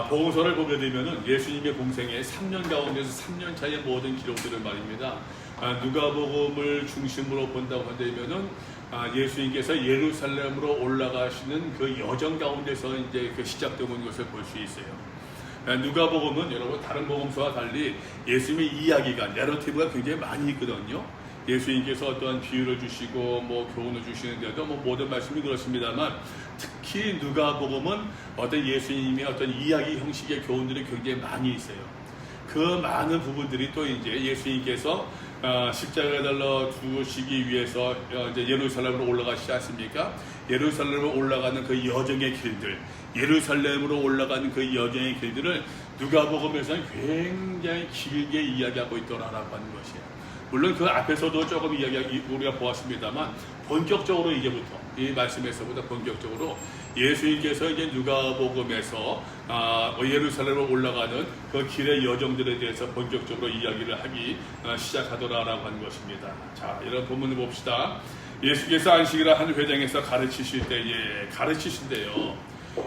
복음서를 보게 되면은 예수님의 공생의 3년 가운데서 3년 차의 모든 기록들을 말입니다. 누가복음을 중심으로 본다고 한다면은 예수님께서 예루살렘으로 올라가시는 그 여정 가운데서 이제 그 시작되는 것을 볼 수 있어요. 누가복음은 여러분 다른 복음서와 달리 예수님의 이야기가 내러티브가 굉장히 많이 있거든요. 예수님께서 어떠한 비유를 주시고 뭐 교훈을 주시는데도 뭐 모든 말씀이 그렇습니다만 특히 누가복음은 어떤 예수님의 어떤 이야기 형식의 교훈들이 굉장히 많이 있어요. 그 많은 부분들이 또 이제 예수님께서 십자가에 달려 죽으시기 위해서 이제 예루살렘으로 올라가시지 않습니까? 예루살렘으로 올라가는 그 여정의 길들, 예루살렘으로 올라가는 그 여정의 길들을 누가복음에서는 굉장히 길게 이야기하고 있더라라고 하는 것이에요. 물론 그 앞에서도 조금 우리가 보았습니다만 본격적으로 이제부터 이 말씀에서부터 본격적으로 예수님께서 이제 누가복음에서 예루살렘으로 올라가는 그 길의 여정들에 대해서 본격적으로 이야기를 하기 시작하더라라고 하는 것입니다. 자, 이런 본문을 봅시다. 예수께서 안식일을 한 회당에서 가르치실 때에 가르치신데요.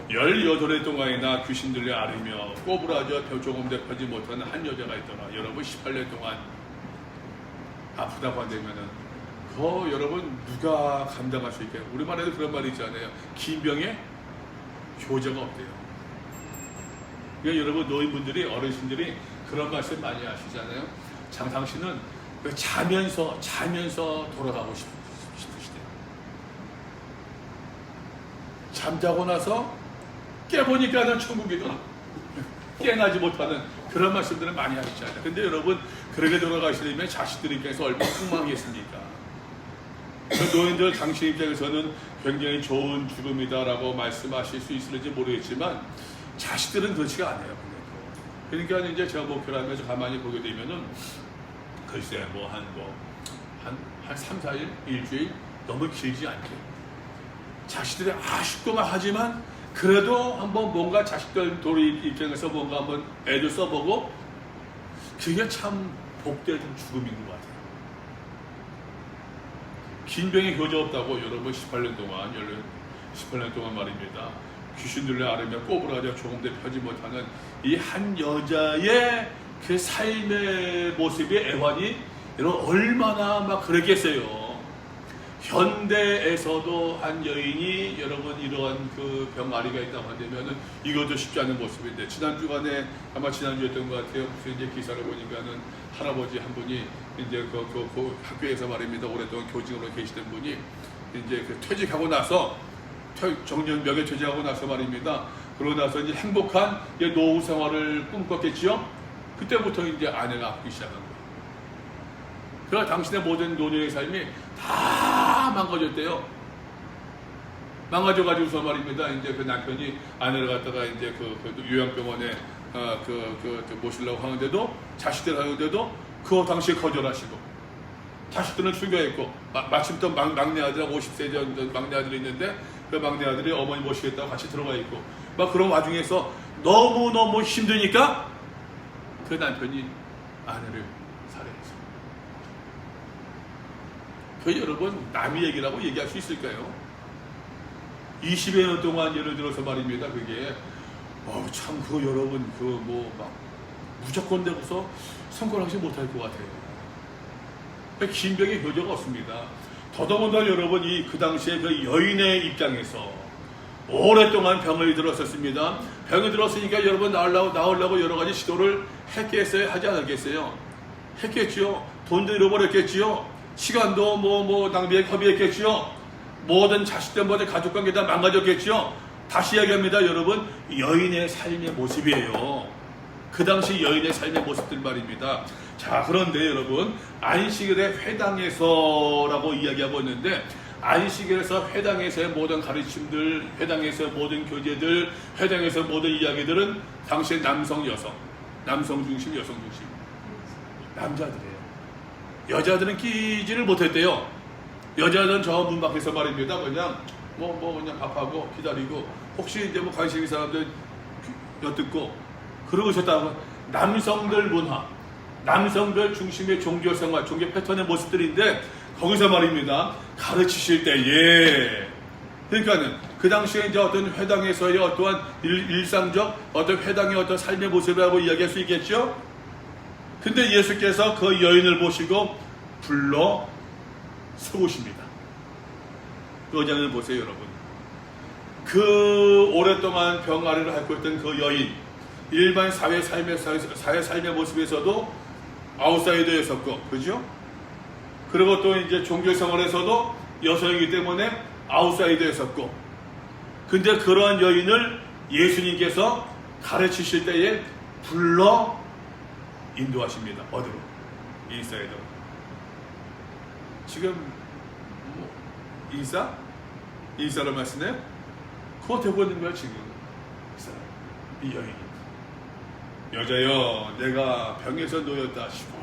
18해 동안이나 귀신 들려 앓으며 꼬부라져 조금 대표지 못하는 한 여자가 있더라. 여러분 18년 동안 아프다고 한다면은 여러분 누가 감당할 수 있게? 우리말에도 그런 말이 있잖아요. 긴 병에 효자가 없대요. 그러니까 여러분 노인분들이 어르신들이 그런 말씀 많이 하시잖아요. 당신은 자면서 돌아가고 싶으시대요. 잠자고 나서 깨보니까는 천국이다. 깨나지 못하는 그런 말씀들을 많이 하시잖아요. 근데 여러분 그렇게 돌아가시려면 자식들 입장에서 얼마나 폭망하겠습니까? 그 노인들 당신 입장에서는 굉장히 좋은 죽음이다라고 말씀하실 수 있을지 모르겠지만 자식들은 그렇지가 않아요. 그러니까 이제 제가 목표를 하면서 가만히 보게 되면은 글쎄 한 3, 4일, 일주일 너무 길지 않게 자식들이 아쉽고만 하지만 그래도 한번 뭔가 자식들 도리 입장에서 뭔가 한번 애도 써보고 그게 참 복된 죽음인 것 같아요. 긴 병에 효자 없다고 여러분 18년 동안 말입니다. 귀신 들려 앓으며 꼬부라져 조금 더 펴지 못하는 이 한 여자의 그 삶의 모습의 애환이 여러분 얼마나 막 그랬겠어요. 현대에서도 한 여인이 여러분 이러한 그 병아리가 있다고 한다면은 이것도 쉽지 않은 모습인데 지난주간에 아마 지난주였던 것 같아요. 무슨 이제 기사를 보니까는 할아버지 한 분이 이제 그 학교에서 말입니다. 오랫동안 교직으로 계시던 분이 이제 그 퇴직하고 나서 정년 명예 퇴직하고 나서 말입니다. 그러고 나서 이제 행복한 노후 생활을 꿈꿨겠지요. 그때부터 이제 아내가 아프기 시작한 거예요. 그러나 당신의 모든 노년의 삶이 다 망가졌대요. 망가져가지고서 말입니다. 이제 그 남편이 아내를 갖다가 이제 그 요양병원에 모시려고 하는데도 자식들 하는데도 그거 당시에 거절하시고 자식들은 출가했고 마침 또 막내 아들하고 50세 전 막내 아들이 있는데 그 막내 아들이 어머니 모시겠다고 같이 들어가 있고 막 그런 와중에서 너무 힘드니까 그 남편이 아내를 살해했어요. 그 여러분 남의 얘기라고 얘기할 수 있을까요? 20여 년 동안 예를 들어서 말입니다. 그게 참 그거 여러분 막 무조건 되고서 성공하지 못할 것 같아요. 긴 병에 효자가 없습니다. 더더군다나 여러분 그 당시에 그 여인의 입장에서 오랫동안 병을 들었었습니다. 병이 들었으니까 여러분 나으려고 여러 가지 시도를 했겠어요? 하지 않았겠어요? 했겠지요. 돈도 잃어버렸겠지요. 시간도 허비했겠지요. 모든 자식들 모든 가족관계 다 망가졌겠지요. 다시 이야기합니다. 여러분 여인의 삶의 모습이에요. 그 당시 여인의 삶의 모습들 말입니다. 자, 그런데 여러분 안식일의 회당에서라고 이야기하고 있는데 안식일에서 회당에서의 모든 가르침들, 회당에서의 모든 교제들, 회당에서의 모든 이야기들은 당시의 남성 중심, 여성 중심 남자들이에요. 여자들은 끼지를 못했대요. 여자들은 저 문 밖에서 말입니다. 그냥 그냥 밥하고 기다리고 혹시 이제 관심 있는 사람들 엿듣고 그러고 있었다고. 남성들 문화, 남성들 중심의 종교 생활, 종교 패턴의 모습들인데 거기서 말입니다. 가르치실 때에 그러니까는 그 당시에 이제 어떤 회당에서의 어떠한 일상적 어떤 회당의 어떤 삶의 모습이라고 이야기할 수 있겠죠. 근데 예수께서 그 여인을 보시고 불러 세우십니다. 그 여장을 보세요, 여러분. 그 오랫동안 병아리를 앓고 있던 그 여인, 일반 사회 삶의 모습에서도 아웃사이더였었고, 그죠? 그리고 또 이제 종교 생활에서도 여성이기 때문에 아웃사이더였었고, 근데 그러한 여인을 예수님께서 가르치실 때에 불러 인도하십니다. 어디로? 인사이더. 지금 뭐 인사를 말씀해? 그거 되고 있는 거야 지금. 이 여인이 여자여 내가 병에서 놓였다 싶어.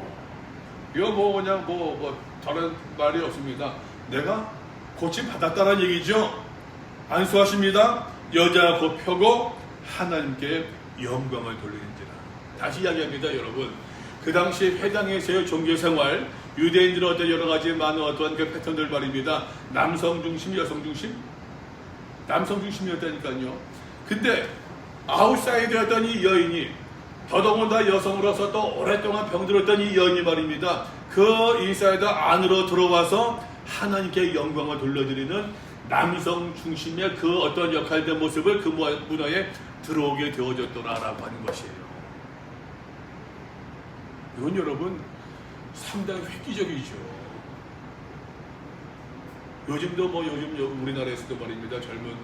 이거 뭐 그냥 뭐 다른 말이 없습니다. 내가 고침 받았다는 얘기죠. 안수하십니다. 여자 곧 펴고 하나님께 영광을 돌리는지라. 다시 이야기합니다, 여러분. 그 당시 회당에서의 종교생활, 유대인들의 어떤 여러 가지 많은 어떠한 그 패턴들 말입니다. 남성 중심, 여성 중심? 남성 중심이었다니까요. 근데 아웃사이드였던 이 여인이 더더군다나 여성으로서 또 오랫동안 병들었던 이 여인이 말입니다. 그 인사이드 안으로 들어와서 하나님께 영광을 돌려드리는 남성 중심의 그 어떤 역할된 모습을 그 문화에 들어오게 되어졌더라라고 하는 것이에요. 이건 여러분 상당히 획기적이죠. 요즘도 요즘 우리나라에서도 말입니다. 젊은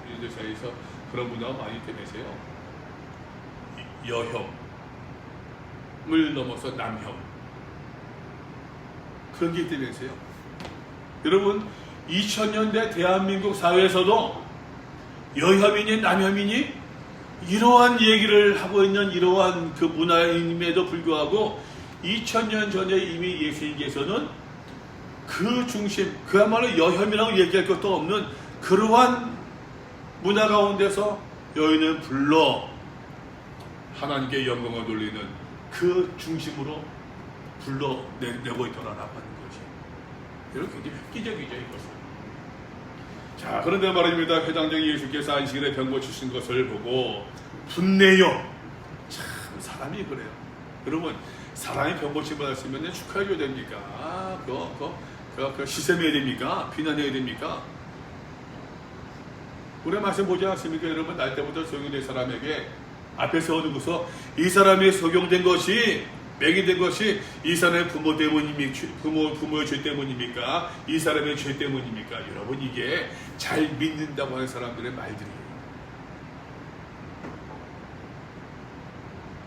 분들 사이에서 그런 문화가 많이 되면서요. 여혐을 넘어서 남혐 그런 게 되면서요. 여러분 2000년대 대한민국 사회에서도 여혐이니 남혐이니 이러한 얘기를 하고 있는 이러한 그 문화임에도 불구하고 2000년 전에 이미 예수님께서는 그 중심, 그야말로 여혐이라고 얘기할 것도 없는 그러한 문화 가운데서 여인을 불러 하나님께 영광을 돌리는 그 중심으로 불러내고 있더라라고 하는 거지. 이런 굉장히 획기적이죠, 이것은. 자, 그런데 말입니다. 회당장 예수께서 안식일에 병 고치신 것을 보고 분내요. 참 사람이 그래요. 여러분 사람이 병 고침을 받았으면 축하해줘야 됩니까? 그거 시샘해야 됩니까? 비난해야 됩니까? 우리 말씀 보지 않습니까? 여러분 날 때부터 소경된 사람에게 앞에 세워두고서 이 사람이 소경된 것이 맹인된 것이 이 사람의 부모 때문입니까? 부모의 죄 때문입니까? 이 사람의 죄 때문입니까? 여러분 이게 잘 믿는다고 하는 사람들의 말들이에요.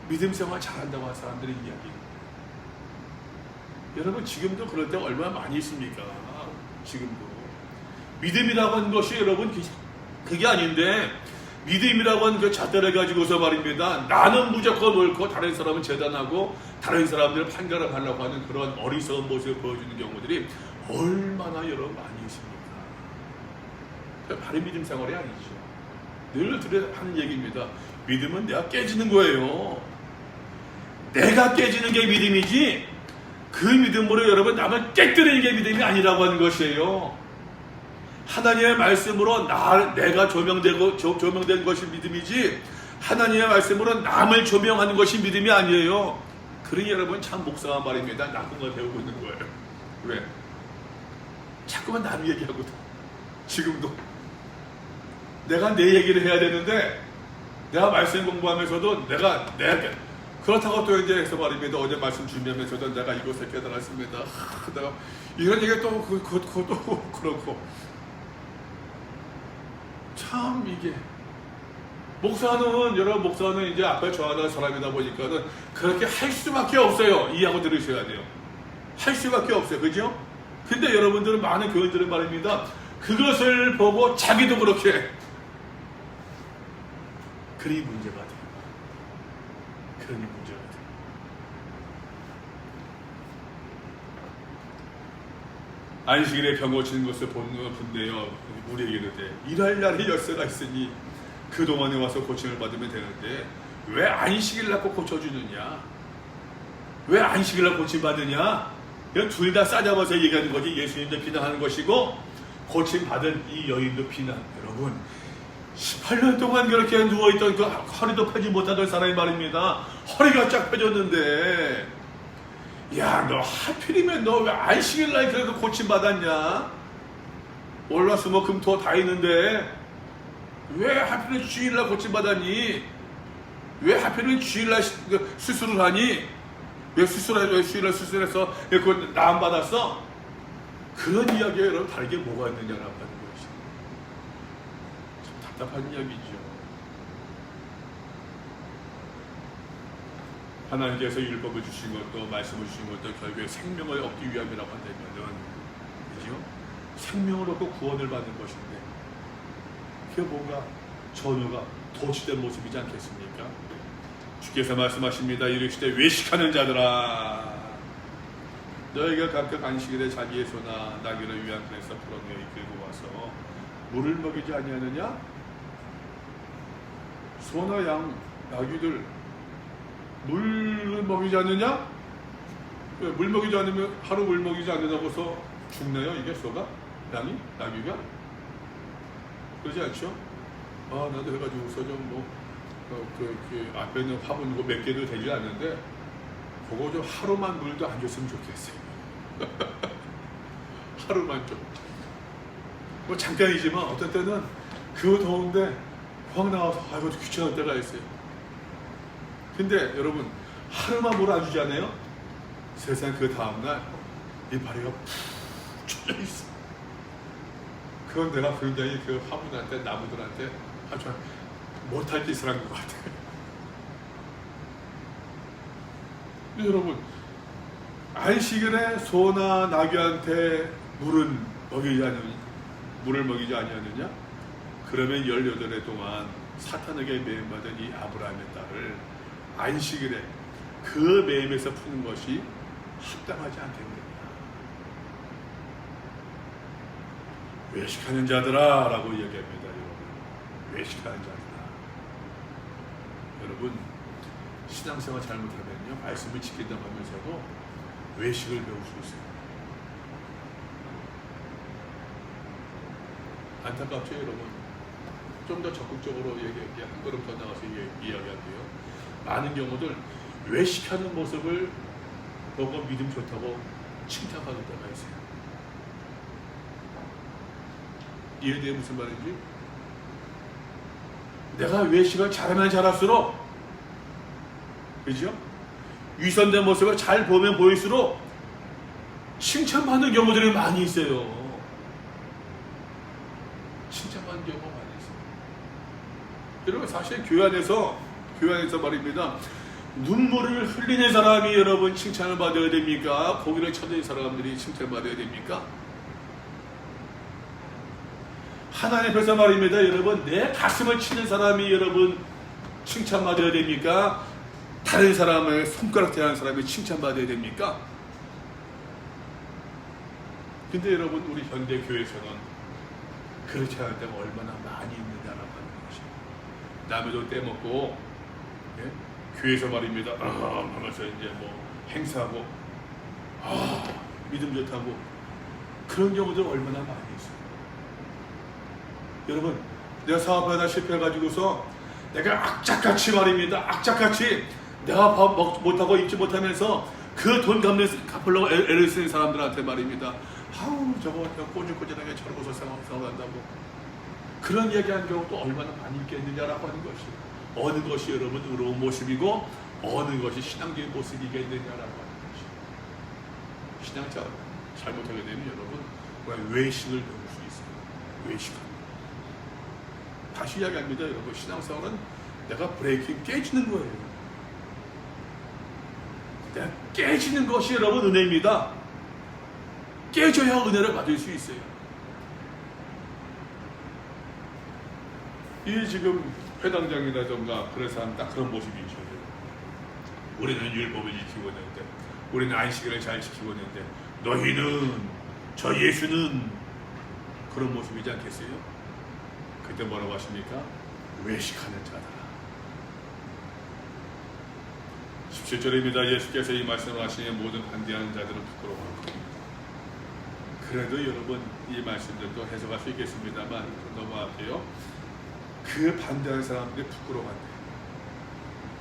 믿음 생활 잘한다고 하는 사람들의 이야기. 여러분 지금도 그럴 때 얼마나 많이 있습니까? 지금도 믿음이라고 하는 것이 여러분 그게 아닌데 믿음이라고 하는 그 잣대를 가지고서 말입니다. 나는 무조건 옳고 다른 사람은 재단하고 다른 사람들을 판가름하려고 하는 그런 어리석은 모습을 보여주는 경우들이 얼마나 여러분 많이 있습니까? 바른 믿음 생활이 아니죠. 늘 하는 얘기입니다. 믿음은 내가 깨지는 거예요. 내가 깨지는 게 믿음이지 그 믿음으로 여러분 남을 깨뜨리는 게 믿음이 아니라고 하는 것이에요. 하나님의 말씀으로 내가 조명된 것이 믿음이지 하나님의 말씀으로 남을 조명하는 것이 믿음이 아니에요. 그러니 여러분 참 목사가 말입니다. 나쁜 걸 배우고 있는 거예요. 왜? 자꾸만 남 얘기하거든. 지금도 내가 내 얘기를 해야 되는데 내가 말씀 공부하면서도 내가 그렇다고 또 이제 해서 말입니다. 어제 말씀 준비하면서도 내가 이것을 깨달았습니다. 내가 이런 얘기 또 그것도 그렇고 참 이게 여러분 목사는 이제 앞에 좋아하는 사람이다 보니까는 그렇게 할 수밖에 없어요. 이해하고 들으셔야 돼요. 할 수밖에 없어요. 그죠? 근데 여러분들은 많은 교인들은 말입니다. 그것을 보고 자기도 그렇게 그리 문제가 돼요. 그러니 문제가 돼요. 안식일에 병 고치는 것을 본내어 우리에게 이르되 일할 날이 열쇠가 있으니 그동안에 와서 고침을 받으면 되는데 왜 안식일 낳고 고쳐주느냐? 왜 안식일 낳고 고침받느냐? 이건 둘 다 싸잡아서 얘기하는 거지. 예수님도 비난하는 것이고 고침받은 이 여인도 비난. 여러분 18년 동안 그렇게 누워있던 그 허리도 펴지 못하던 사람이 말입니다. 허리가 쫙 펴졌는데 야, 너 하필이면 너 왜 안식일날 그래도 고침받았냐? 월화수목 금토 다 있는데 왜 하필이면 주일날 고침받았니? 왜 하필이면 주일날 수술을 하니? 왜 주일날 수술해서 그걸 나안 받았어? 그런 이야기가 여러분 다르게 뭐가 있느냐라고 하는 것이 참 답답한 이야기죠. 하나님께서 율법을 주신 것도 말씀을 주신 것도 결국에 생명을 얻기 위함이라고 한다면은, 그죠? 생명을 얻고 구원을 받는 것인데 그게 뭔가 전후가 도취된 모습이지 않겠습니까? 주께서 말씀하십니다. 이르시되 외식하는 자들아, 너희가 각각 안식일에 자기의 소나 나귀를 위한 그래서 풀어내어 이끌고 와서 물을 먹이지 아니하느냐? 소나 양, 나귀들 물을 먹이지 않느냐? 물 먹이지 않으면 하루 물 먹이지 않는다고서 죽나요? 이게 소가? 양이? 나귀가? 그러지 않죠? 아, 나도 해가지고서 좀 그 앞에는 화분 몇 개도 되지 않는데 그거 좀 하루만 물도 안 줬으면 좋겠어요. 하루만 좀. 뭐 잠깐이지만 어떤 때는 그거 더운데 확 나와서 아이고 귀찮을 때가 있어요. 근데 여러분 하루만 물 안 주잖아요. 세상 그 다음날 이 바리가 푹 쳐져 있어. 그건 내가 굉장히 그 화분한테 나무들한테 아주 못할 짓을 한 것 같아요. 여러분 안식일에 소나 나귀한테 물을 먹이지 아니하느냐? 그러면 18해 동안 사탄에게 매임받은 이 아브라함의 딸을 안식일에 그 매임에서 푸는 것이 합당하지 않겠느냐? 외식하는 자들아 라고 이야기합니다. 여러분 외식하는 자들아. 여러분 신앙생활 잘못하면요 말씀을 지킨다고 하면서도 외식을 배울 수 있어요. 안타깝죠 여러분. 좀 더 적극적으로 한 걸음 더 나가서 이야기할게요. 많은 경우들 외식하는 모습을 보고 믿음 좋다고 칭찬하는 때가 있어요. 이에 대해 무슨 말인지? 내가 외식을 잘하면 잘할수록, 그죠? 위선된 모습을 잘 보면 보일수록 칭찬받는 경우들이 많이 있어요. 칭찬받는 경우가 많이 있어요. 여러분 사실 교회 안에서 말입니다. 눈물을 흘리는 사람이 여러분 칭찬을 받아야 됩니까? 고기를 쳐드는 사람들이 칭찬받아야 됩니까? 하나님 앞에서 말입니다. 여러분 내 가슴을 치는 사람이 여러분 칭찬받아야 됩니까? 다른 사람을 손가락 대하는 사람이 칭찬받아야 됩니까? 근데 여러분 우리 현대교회에서는 그렇지 않을 때가 얼마나 많이 있느냐라고 하는 것입니다. 남의 돈 떼먹고 교회에서 말입니다. 하면서 이제 뭐 행사하고 믿음 좋다고 그런 경우들 얼마나 많이 있어요. 여러분 내가 사업하다 실패해가지고서 내가 악착같이 말입니다. 악착같이 내가 밥 못하고 입지 못하면서 그 돈 갚으려고 애를 쓰는 사람들한테 말입니다. 아우 저거 꼬질꼬질하게 저러고서 생활한다고 그런 얘기하는 경우도 얼마나 많이 있겠느냐라고 하는 것이 어느 것이 여러분 의로운 모습이고 어느 것이 신앙적인 모습이겠느냐라고 하는 것이 신앙자 잘못하게 되면 여러분 외식을 배울 수 있어요. 외식합니다. 다시 이야기합니다. 여러분 신앙생활은 내가 브레이킹 깨지는 거예요. 내가 깨지는 것이 여러분 은혜입니다. 깨져야 은혜를 받을 수 있어요. 이 지금 회당장이라던가 그런 사람 딱 그런 모습이죠. 우리는 율법을 지키고 있는데 우리는 안식일을 잘 지키고 있는데 너희는 저 예수는 그런 모습이지 않겠어요? 그때 뭐라고 하십니까? 외식하는 자들아. 17절입니다. 예수께서 이 말씀을 하시니 모든 반대하는 자들은 부끄러워하고 그래도 여러분 이 말씀들도 해석할 수 있겠습니다만 넘어갈게요. 그 반대하는 사람들이 부끄러워한대.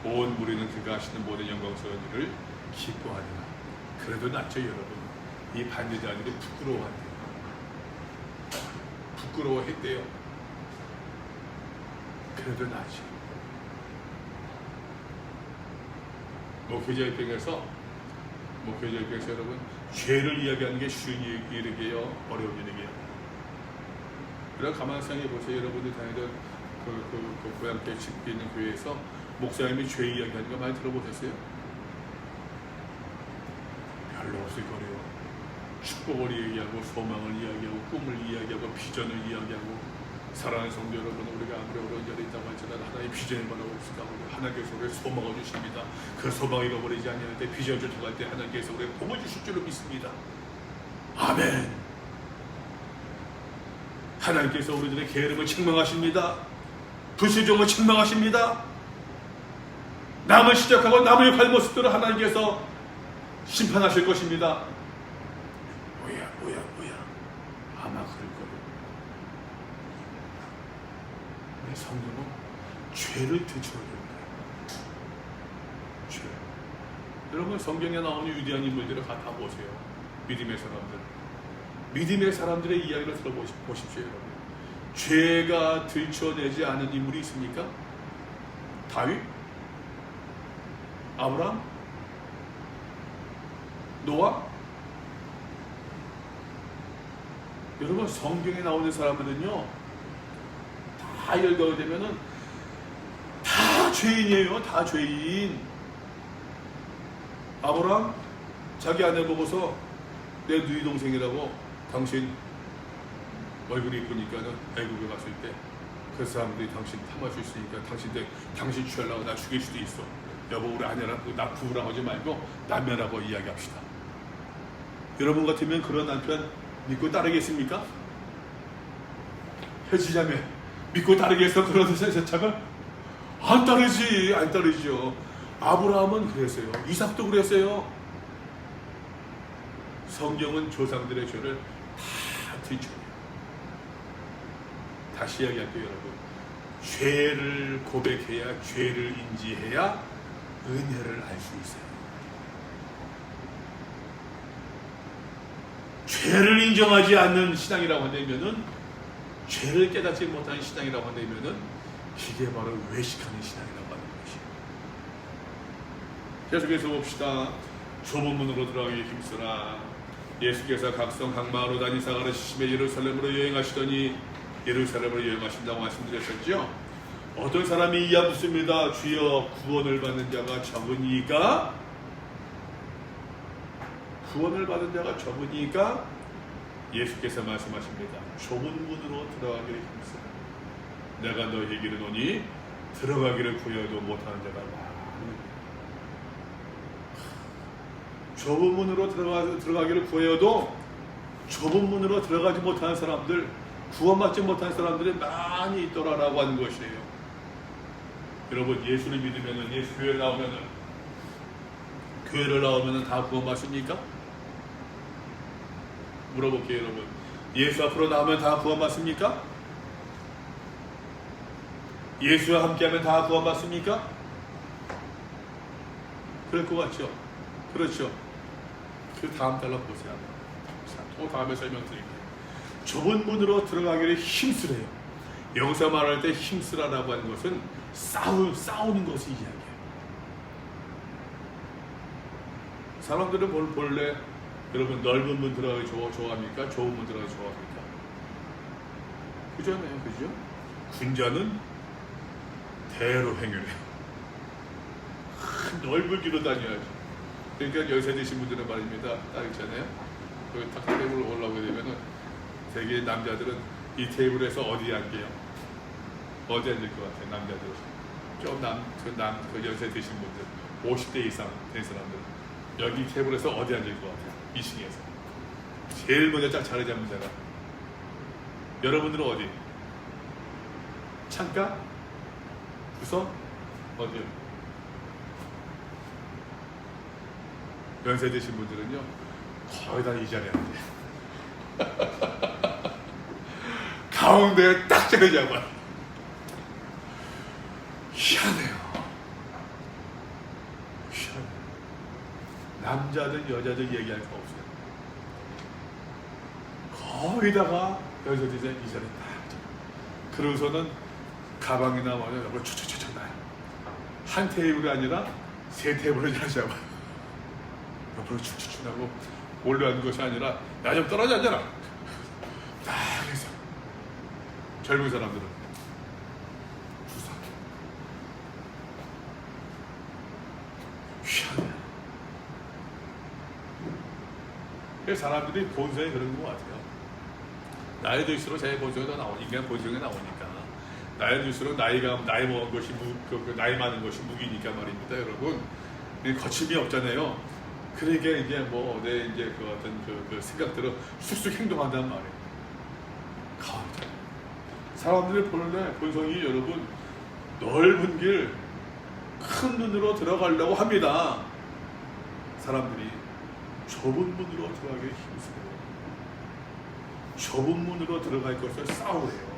온 무리는 그가 하시는 모든 영광스러운 일을 기뻐하니라. 그래도 낫죠 여러분. 이 반대자들이 부끄러워한대요. 부끄러워했대요. 그래도 낫죠. 목회자 입장에서 여러분 죄를 이야기하는 게 쉬운 일이게요, 어려운 일이게요. 그럼 가만히 생각해 보세요. 여러분들 다니던 그 고향교회 집에 있는 교회에서 목사님이 죄 이야기하는 거 많이 들어보셨어요? 별로 없을 거래요. 축복을 이야기하고 소망을 이야기하고 꿈을 이야기하고 비전을 이야기하고 사랑하는 성도 여러분, 우리가 아무리 어려운 자리에 있다고 할지라도 하나님의 비전을 바라봅시다. 하나님께서 우리의 소망을 주십니다. 그 소망을 잃어버리지 않을 때, 비전을 쫓아갈 때 하나님께서 우리의 복을 주실 줄로 믿습니다. 아멘. 하나님께서 우리들의 게으름을 책망하십니다. 불순종을 책망하십니다. 남을 시작하고 남의 욕할 모습들을 하나님께서 심판하실 것입니다. 뭐야 아마 그럴 거예요. 내 성령은 죄를 되찾아야 된다. 죄. 여러분 성경에 나오는 위대한 인물들을 다 보세요. 믿음의 사람들의 이야기를 들어보십시오. 여러분. 죄가 들춰내지 않은 인물이 있습니까? 다윗? 아브라함? 노아? 여러분 성경에 나오는 사람들은요 다 열거가 되면은 다 죄인이에요. 다 죄인. 아브라함 자기 아내 보고서 내 누이 동생이라고 당신 얼굴이 이쁘니까는 애국에 갔을 때 그 사람들이 당신 탐할 수 있으니까 당신 취하려고 나 죽일 수도 있어. 여보 우리 아내라고 나 부부라고 하지 말고 남매라고 이야기합시다. 여러분 같으면 그런 남편 믿고 따르겠습니까? 해지자매 믿고 따르겠어? 그런 세차가 안 따르지요. 아브라함은 그랬어요. 이삭도 그랬어요. 성경은 조상들의 죄를 다 들춰요. 다시 이야기할게요 여러분. 죄를 고백해야, 죄를 인지해야 은혜를 알 수 있어요. 죄를 인정하지 않는 신앙이라고 한다면은, 죄를 깨닫지 못하는 신앙이라고 한다면은 이게 바로 외식하는 신앙이라고 하는 것이에요. 계속해서 봅시다. 좁은 문으로 들어가기 힘쓰라. 예수께서 각성 각마으로 다니사 가르치시며 예루살렘으로 여행하시더니 예루살렘으로 여행하신다고 말씀드렸었죠. 어떤 사람이 이야 묻습니다. 주여 구원을 받는 자가 적으니까? 구원을 받은 자가 적으니까? 예수께서 말씀하십니다. 좁은 문으로 들어가기를 힘쓰라. 내가 너희에게 이르노니 들어가기를 구여도 못하는 자가 많으니. 좁은 문으로 들어가기를 구해도 좁은 문으로 들어가지 못하는 사람들, 구원받지 못한 사람들이 많이 있더라라고 하는 것이에요. 여러분 예수를 믿으면은, 예수 교회를 나오면은 다 구원받습니까? 물어볼게요 여러분. 예수 앞으로 나오면 다 구원받습니까? 예수와 함께하면 다 구원받습니까? 그럴 것 같죠? 그렇죠. 그 다음 달러 보세요. 또 다음에 설명드릴게요. 좁은 문으로 들어가기를 힘쓰래요. 여기서 말할 때 힘쓰라라고 하는 것은 싸우는 것을 이야기해요. 사람들은 본래 여러분 넓은 문 들어가기 좋아합니까? 좁은 문 들어가기 좋아합니까? 그잖아요, 그죠? 군자는 대로 행해요. 넓은 길로 다녀야죠. 그러니까 연세 드신 분들은 말입니다. 딱 있잖아요. 그 탁 테이블 올라오게 되면은 되게 남자들은 이 테이블에서 어디 앉게요? 어디 앉을 것 같아요, 남자들은? 그 연세 드신 분들, 50대 이상 된 사람들. 여기 테이블에서 어디 앉을 것 같아요? 2층에서. 제일 먼저 딱 자리 잡는 자가. 여러분들은 어디? 창가? 구석? 어디요? 연세 드신 분들은요, 거의 다 이 자리에 앉아요. 가운데에 딱 자리 잡아. 희한해요. 희한해요. 남자든 여자든 얘기할 거 없어요. 거기다가 여기서 이제 이 자리 딱. 그러고서는 가방이나 뭐냐 이걸 촉촉촉촉 나요. 한 테이블이 아니라 세 테이블을 자리 잡아. 옆으로 축축축 하고 올라가는 것이 아니라 야 좀 떨어져 앉아라. 딱 해서 젊은 사람들은 주사. 희한해. 사람들이 본성이 그런 것 같아요. 나이 들수록 자기 본성이 더 나오니까, 인간 본성이 나오니까. 나이 들수록 나이 먹은 것이 나이 많은 것이 무기니까 말입니다, 여러분. 거침이 없잖아요. 그러니까 이제 뭐 내 이제 그 어떤 그 생각대로 쑥쑥 행동한단 말이에요. 가만히 사람들이 보는데 본성이 여러분 넓은 길, 큰 눈으로 들어가려고 합니다. 사람들이 좁은 문으로 들어가기 힘쓰고 좁은 문으로 들어갈 것을 싸우래요.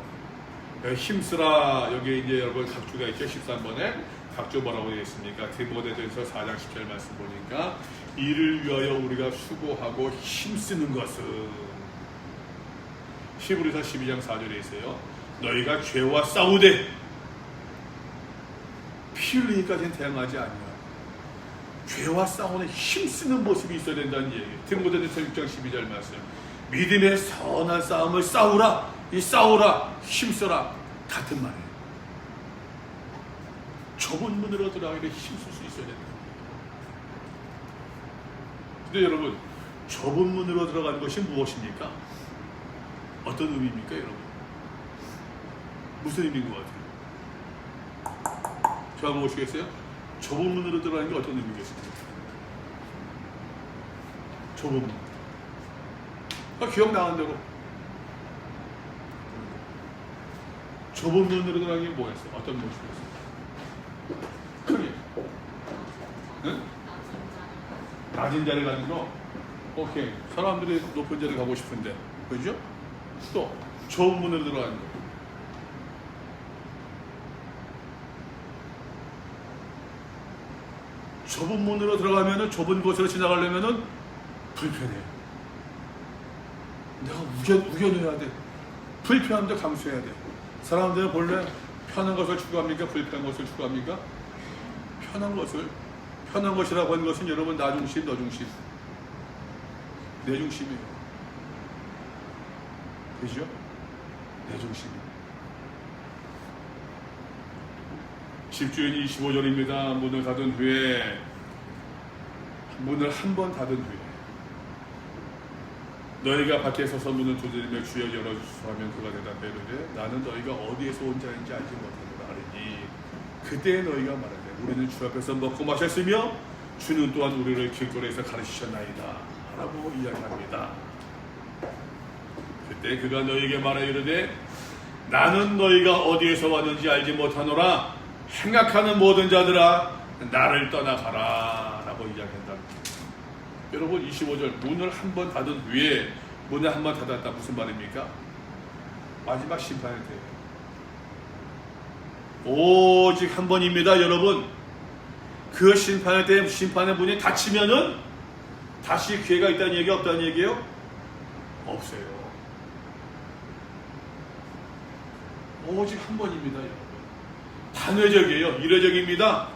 힘쓰라. 여기 이제 여러분 각주가 있죠. 13번에 각주 뭐라고 되어 있습니까? 디모데전서 4장 10절 말씀 보니까 이를 위하여 우리가 수고하고 힘쓰는 것은 히브리서 12장 4절에 있어요. 너희가 죄와 싸우되 피 흘리기까지는 대항하지 아니하라. 죄와 싸우는 힘쓰는 모습이 있어야 된다는 얘기예요. 디모데전서 6장 12절 말씀. 믿음의 선한 싸움을 싸우라. 이 싸우라, 힘써라 같은 말이에요. 좁은 문으로 들어가기를 힘쓸 수 있어야 된다. 근데 여러분, 좁은 문으로 들어가는 것이 무엇입니까? 어떤 의미입니까, 여러분? 무슨 의미인 것 같아요? 저하고 보시겠어요? 좁은 문으로 들어가는 게 어떤 의미겠습니까? 좁은 문. 기억나는 대로. 좁은 문으로 들어가는 게 뭐였어요? 어떤 모습이었어요? 크게. 응? 낮은 자리 가는 거? 오케이. 사람들이 높은 자리 가고 싶은데. 그죠? 또, 좁은 문으로 들어가는 거. 좁은 문으로 들어가면은 좁은 곳으로 지나가려면은 불편해요. 내가 우겨내야 돼. 불편함도 감수해야 돼. 사람들은 본래 편한 것을 추구합니까? 불편한 것을 추구합니까? 편한 것이라고 하는 것은 여러분 나 중심, 너 중심, 내 중심이에요. 그죠? 내 중심이에요. 집주인이 25절입니다. 문을 닫은 후에 문을 한 번 닫은 후에 너희가 밖에 서서 문을 두드리며 주여 열어주소서 하면 그가 대답해 이르되 나는 너희가 어디에서 온 자인지 알지 못하노라 하리니 그때 너희가 말하되 우리는 주 앞에서 먹고 마셨으며 주는 또한 우리를 길거리에서 가르치셨나이다 라고 이야기합니다. 그때 그가 너희에게 말하여 이르되 나는 너희가 어디에서 왔는지 알지 못하노라 행악하는 모든 자들아 나를 떠나가라 라고 이야기한다. 여러분 25절 문을 한 번 닫은 후에 문을 한 번 닫았다 무슨 말입니까? 마지막 심판의 때 오직 한 번입니다. 여러분 그 심판의 때 심판의 문이 닫히면은 다시 기회가 있다는 얘기 없다는 얘기예요? 없어요. 오직 한 번입니다. 여러분 단회적이에요. 일회적입니다.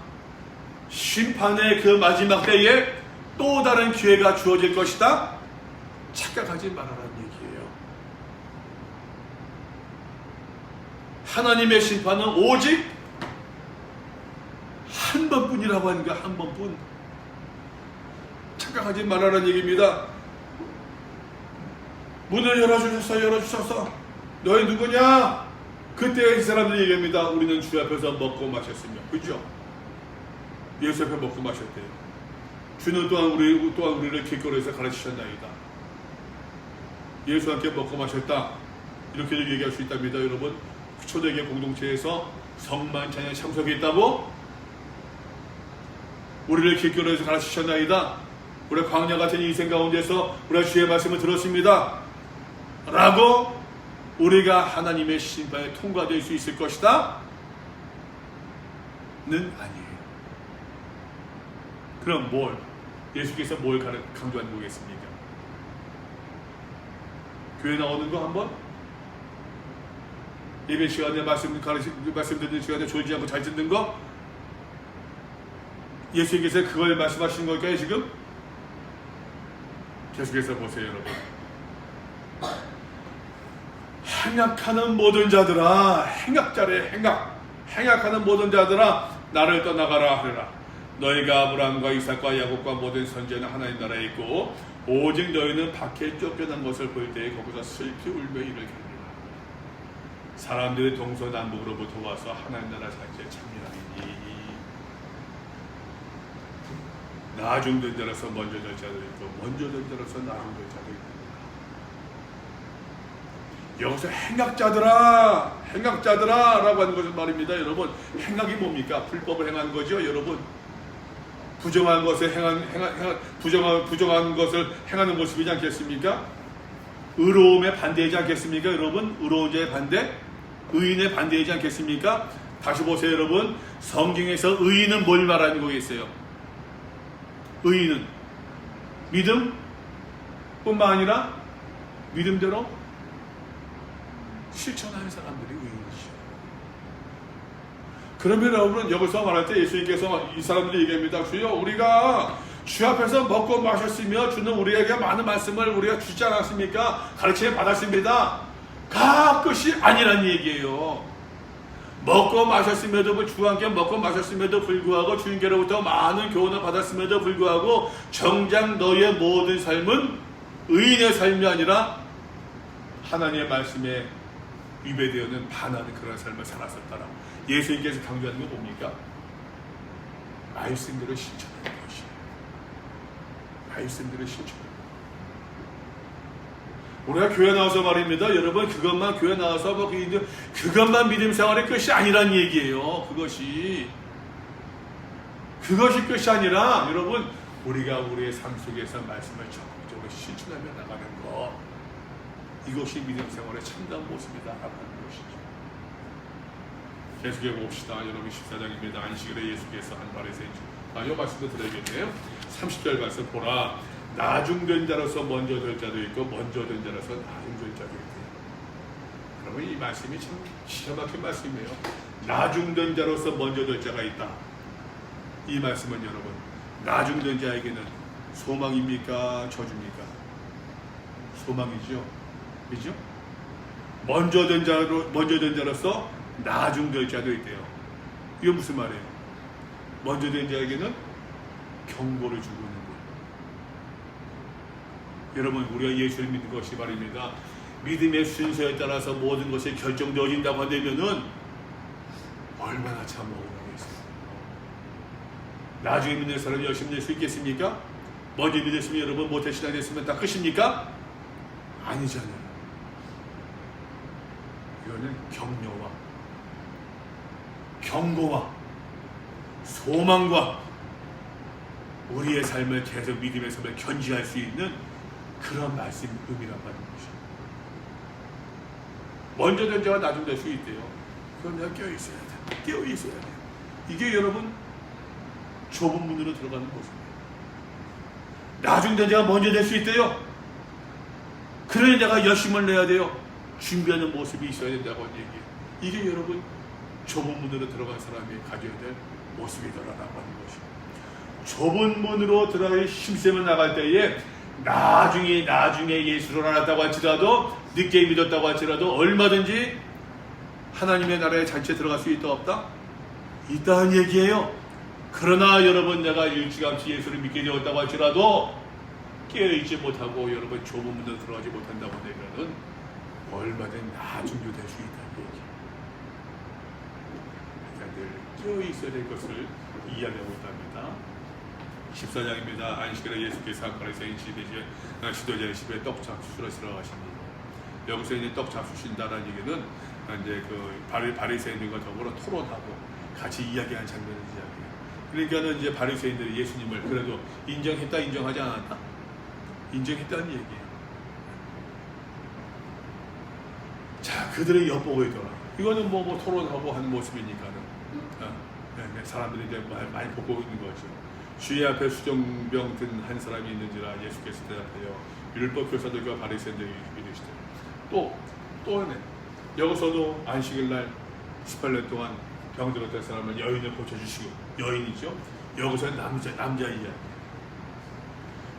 심판의 그 마지막 때에 또 다른 기회가 주어질 것이다. 착각하지 말아라는 얘기예요. 하나님의 심판은 오직 한 번뿐이라고 하는 게 한 번뿐. 착각하지 말아라는 얘기입니다. 문을 열어주셔서 너희 누구냐? 그때 이 사람들이 얘기합니다. 우리는 주 앞에서 먹고 마셨으며. 그죠? 예수 앞에 먹고 마셨대요. 주는 또한 우리를 길거리에서 가르치셨나이다. 예수와 함께 먹고 마셨다. 이렇게 얘기할 수 있답니다. 여러분 초대교회 공동체에서 성만찬에 참석했다고 우리를 길거리에서 가르치셨나이다. 우리 광야 같은 인생 가운데서 우리가 주의 말씀을 들었습니다. 라고 우리가 하나님의 심판에 통과될 수 있을 것이다? 는 아니에요. 그럼 예수께서 뭘 강조하는 거겠습니까? 교회 나오는 거 한번? 예배 시간에 말씀 듣는 시간에 졸지 않고 잘 듣는 거? 예수께서 그걸 말씀하시는 걸까요, 지금? 계속해서 보세요, 여러분. 행악하는 모든 자들아, 행악자래, 행악하는 모든 자들아, 나를 떠나가라 하리라. 너희가 아브라함과 이삭과 야곱과 모든 선지자는 하나님 나라에 있고 오직 너희는 밖에 쫓겨난 것을 볼 때에 거기서 슬피 울며 이를 겪으리라. 사람들이 동서남북으로부터 와서 하나님 나라 자체에 참여하리니 나중된 자로서 먼저 될 자도 있고 먼저 된 자로서 나중될 자도 있고. 여기서 행악자들아 라고 하는 것은 말입니다. 여러분, 행악이 뭡니까? 불법을 행한 거죠, 여러분. 부정한 것을 부정한 것을 행하는 모습이지 않겠습니까? 의로움에 반대이지 않겠습니까, 여러분? 의로운 자의 반대, 의인의 반대이지 않겠습니까? 다시 보세요, 여러분. 성경에서 의인은 뭘 말하는 거겠어요? 의인은 믿음뿐만 아니라 믿음대로 실천하는 사람들이 의인이죠. 그러면 여러분, 여기서 말할 때 예수님께서 이 사람들이 얘기합니다. 주여, 우리가 주 앞에서 먹고 마셨으며 주는 우리에게 많은 말씀을 우리가 주지 않았습니까? 가르침을 받았습니다. 그것이 아니란 얘기예요. 먹고 마셨음에도, 주와 함께 먹고 마셨음에도 불구하고 주님께로부터 많은 교훈을 받았음에도 불구하고 정작 너의 모든 삶은 의인의 삶이 아니라 하나님의 말씀에 위배되어는 반하는 그런 삶을 살았었다라고 예수님께서 강조하는 게 뭡니까? 말씀대로 실천하는 것이에요. 말씀대로 실천하는 것. 우리가 교회 나와서 말입니다. 여러분, 그것만 교회 나와서 그것만 믿음 생활의 끝이 아니란 얘기예요. 그것이 끝이 아니라 여러분, 우리가 우리의 삶 속에서 말씀을 적극적으로 실천하며 나가는 것, 이것이 믿음 생활의 참다운 모습이다라고 하는 것이죠. 계속해 봅시다. 여러분, 14장입니다. 안식일에 예수께서 한 바리새인 이 말씀도 드려야겠네요. 30절 말씀 보라. 나중된 자로서 먼저 될 자도 있고 먼저 된 자로서 나중될 자도 있대요. 여러분, 이 말씀이 참 기가 막힌 말씀이에요. 나중된 자로서 먼저 될 자가 있다. 이 말씀은 여러분, 나중된 자에게는 소망입니까? 저주입니까? 소망이죠. 그죠? 먼저 된 자로서 나중될 자도 있대요. 이게 무슨 말이에요? 먼저 된 자에게는 경고를 주고 있는 거예요. 여러분, 우리가 예수를 믿는 것이 말입니다. 믿음의 순서에 따라서 모든 것이 결정되어진다고 한다면은 얼마나 참 억울하겠어요. 나중에 믿는 사람이 열심히 될 수 있겠습니까? 먼저 믿었으면 여러분 모태 신앙 됐으면 다 끝입니까? 아니잖아요. 이거는 격려와 경고와 소망과 우리의 삶을 계속 믿음의 삶을 견지할 수 있는 그런 말씀 의미라고 하는 것이죠. 먼저 된 자가 나중 될 수 있대요. 그건 내가 깨어있어야 돼. 깨어있어야 돼. 이게 여러분 좁은 문으로 들어가는 모습이에요. 나중 된 자가 먼저 될 수 있대요. 그러니 내가 열심을 내야 돼요. 준비하는 모습이 있어야 된다고 하는 얘기예요. 이게 여러분 좁은 문으로 들어간 사람이 가져야 될 모습이더라라고 하는 것이죠. 좁은 문으로 들어가 힘쓰며 나갈 때에 나중에 예수를 알았다고 할지라도 늦게 믿었다고 할지라도 얼마든지 하나님의 나라의 잔치에 들어갈 수 있다 없다? 있다는 얘기예요. 그러나 여러분, 내가 일찌감치 예수를 믿게 되었다고 할지라도 깨어있지 못하고 여러분 좁은 문으로 들어가지 못한다고 되면은 얼마든 나중도 될 수 있다는 얘기예요. 그러니까 늘 깨어있어야 될 것을 이야기하고 있답니다. 14장입니다. 안식일에 예수께서 한 바리새인 지도자의 집에 떡 잡수시러 들어가십니다. 여기서 이제 떡 잡수신다라는 얘기는 이제 그 바리새인들과 더불어 토론하고 같이 이야기하는 장면을 이야기해요. 그러니까는 이제 바리새인들이 예수님을 그래도 인정했다, 인정하지 않았다? 인정했다는 얘기예요. 그들의 엿보고이더라. 이거는 뭐 토론하고 하는 모습이니까는 사람들이 이제 많이 보고 있는 거죠. 주의 앞에 수정병 든 한 사람이 있는지라 예수께서 대답하여 율법 교사들과 바리새인들이 이르시되 또 하네. 여기서도 안식일 날 18년 동안 병들었던 사람을 여인을 고쳐주시고, 여인이죠. 여기서는 남자 이야기.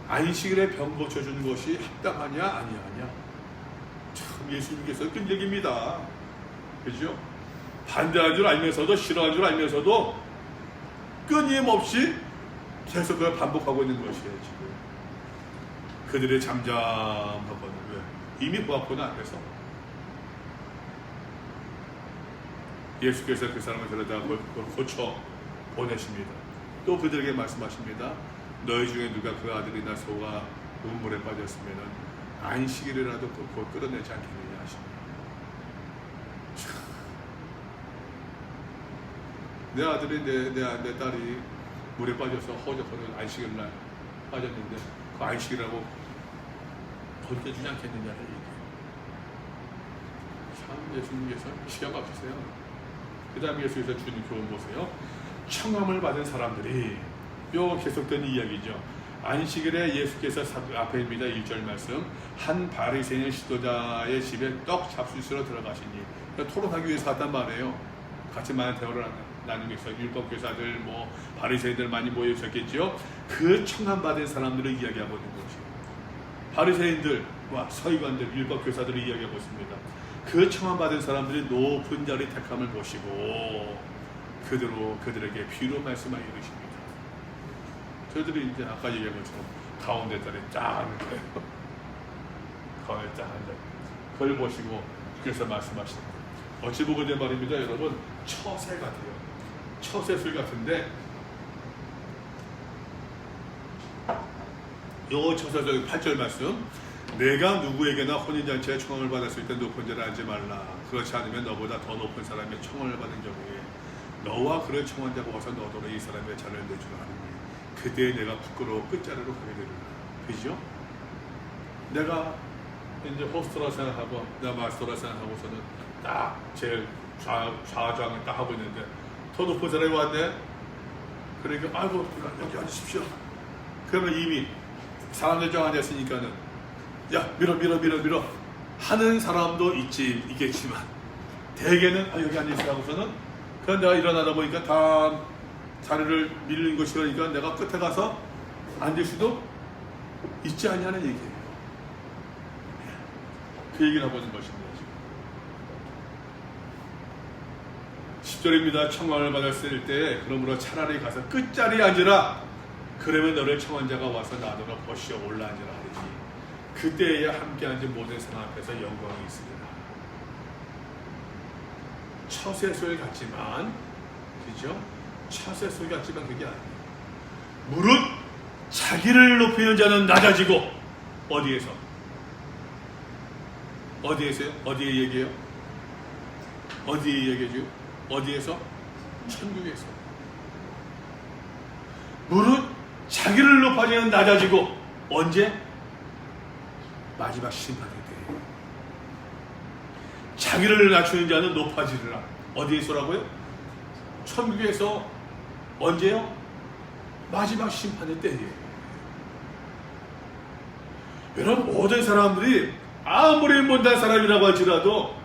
안식일에 병 고쳐주는 것이 합당하냐 아니하냐. 참 예수님께서 끈질깁니다. 그죠? 반대한 줄 알면서도, 싫어한 줄 알면서도 끊임없이 계속 그걸 반복하고 있는 것이에요. 지금 그들의 잠잠하고는 왜? 이미 보았구나 앞에서. 예수께서 그 사람을 데려다 고쳐 보내십니다. 또 그들에게 말씀하십니다. 너희 중에 누가 그 아들이나 소가 우물에 빠졌으면 안식일이라도 곧 끌어내지 않겠느냐 하십니다. 내 아들이 내 딸이 물에 빠져서 허접하는 안식일 날 빠졌는데 그 안식이라고 건져주지 않겠느냐는 얘기예요. 참 예수님께서 시각 앞이세요. 그 다음에 예수께서 주는 교훈 보세요. 청함을 받은 사람들이, 요 계속되는 이야기죠. 안식일에 예수께서 앞에입니다. 1절 말씀. 한 바리새인 지도자의 집에 떡 잡수시러 들어가시니, 그러니까 토론하기 위해서 갔단 말이에요. 같이 많은 대화를 나누기 위해서 율법 교사들, 바리새인들 많이 모여 있었겠죠. 그 청함 받은 사람들을 이야기하고 있는 거죠. 바리새인들과 서기관들, 율법 교사들을 이야기하고 있습니다. 그 청함 받은 사람들이 높은 자리 택함을 보시고 그들에게 비로 말씀하여 이르십니다. 저들이 이제 아까 얘기한 것처럼 가운데 달에 쫙 앉아요. 가운데 쫙 앉아요. 그걸 보시고 그래서 말씀하십니다. 어찌 보건대 말입니다. 여러분, 처새 같아요. 처새술 같은데, 요 처새술 8절 말씀. 내가 누구에게나 혼인잔치에 청함을 받았을 때 높은 자리에 앉지 말라. 그렇지 않으면 너보다 더 높은 사람의 청함을 받은 경우에 너와 그를 청한 자가 와서 너더러 이 사람의 자를 내주라 하느니 그때 내가 부끄러워 끝자리로 가게 되리라. 그죠? 내가 이제 호스트라 생각하고 내가 마스터라 생각하고서는 딱 제일 좌장을 딱 하고 있는데 더 높은 사람이 왔네. 그러니까 아이고 여기 앉으십시오. 그러면 이미 사람들 쫙 앉았으니까는 야 밀어 하는 사람도 있겠지만 대개는 여기 앉으시라고 하고서는 그냥 내가 일어나다 보니까 다 자리를 밀는 것이 그러니까 내가 끝에 가서 앉을 수도 있지 않냐는 얘기예요. 그 얘기를 하고 있는 것입니다. 10절입니다. 청함을 받았을 때 그러므로 차라리 가서 끝자리에 앉으라. 그러면 너를 청한 자가 와서 나더러 버시어 올라 앉으라 하리니 그때에야 함께 앉은 모든 사람 앞에서 영광이 있으리라. 처새소리 같지만, 그죠? 처새소리 같지만 그게 아니에요. 무릇 자기를 높이는 자는 낮아지고, 어디에서? 어디에서요? 어디에 얘기해요? 어디에 얘기해줘요? 어디에서? 천국에서. 무릇 자기를 높아지는 낮아지고, 언제? 마지막 심판의 때. 자기를 낮추는 자는 높아지리라. 어디에서라고요? 천국에서. 언제요? 마지막 심판의 때예요. 여러분, 모든 사람들이 아무리 못난 사람이라고 할지라도,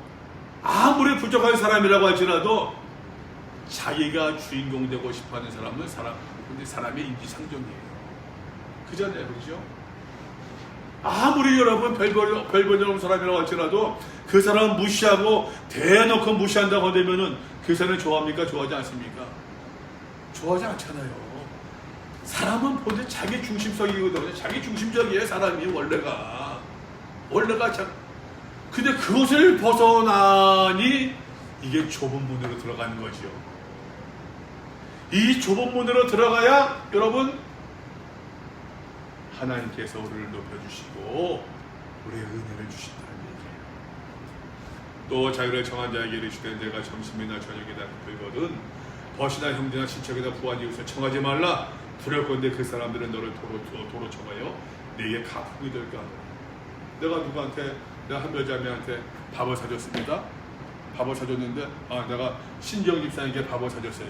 아무리 부족한 사람이라고 할지라도 자기가 주인공 되고 싶어하는 사람은 근데 사람의 인지상정이에요. 그잖아요, 그렇죠? 아무리 여러분 별볼일 없는 사람이라고 할지라도 그 사람을 무시하고 대놓고 무시한다고 되면은 그 사람을 좋아합니까? 좋아하지 않습니까? 좋아하지 않잖아요. 사람은 본래 자기 중심적이거든요. 자기 중심적이에요. 사람이 원래가 근데 그것을 벗어나니 이게 좁은 문으로 들어가는 거지요. 이 좁은 문으로 들어가야 여러분 하나님께서 우리를 높여주시고 우리의 은혜를 주신다는 얘기예요. 또 자기를 청한 자에게 이르시되 내가 점심이나 저녁이나 베풀거든 벗이나 형제나 친척이나 부한 이웃을 청하지 말라. 두렵건대 그 사람들은 너를 도로 청하여 네게 가풍이 될까 하더라. 내가 누구한테, 내가 한 여자매한테 밥을 사줬습니다. 밥을 사줬는데 내가 신지영 집사님께 밥을 사줬어요.